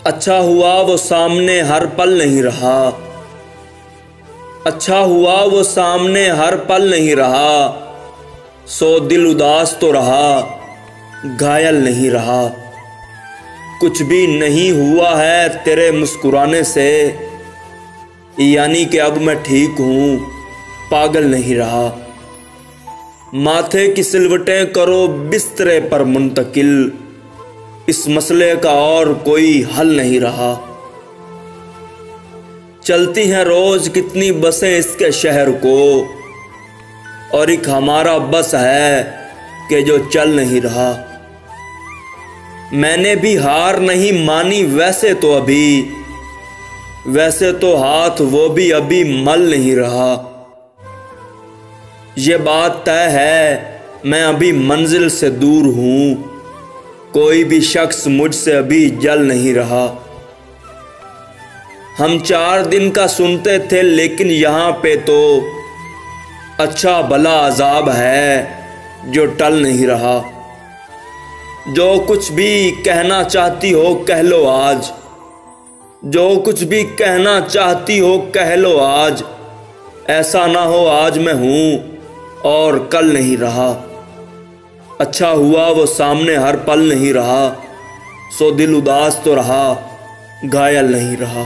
अच्छा हुआ वो सामने हर पल नहीं रहा। अच्छा हुआ वो सामने हर पल नहीं रहा। सो दिल उदास तो रहा, घायल नहीं रहा। कुछ भी नहीं हुआ है तेरे मुस्कुराने से, यानी कि अब मैं ठीक हूँ, पागल नहीं रहा। माथे की सिलवटें करो बिस्तरे पर मुंतकिल, इस मसले का और कोई हल नहीं रहा। चलती हैं रोज कितनी बसें इसके शहर को, और एक हमारा बस है कि जो चल नहीं रहा। मैंने भी हार नहीं मानी वैसे तो हाथ वो भी अभी मल नहीं रहा। ये बात तय है मैं अभी मंजिल से दूर हूँ, कोई भी शख्स मुझसे अभी जल नहीं रहा। हम 4 दिन का सुनते थे लेकिन यहाँ पे तो अच्छा भला अजाब है जो टल नहीं रहा। जो कुछ भी कहना चाहती हो कह लो आज, जो कुछ भी कहना चाहती हो कह लो आज। ऐसा ना हो आज मैं हूँ और कल नहीं रहा। अच्छा हुआ वो सामने हर पल नहीं रहा। सो दिल उदास तो रहा, घायल नहीं रहा।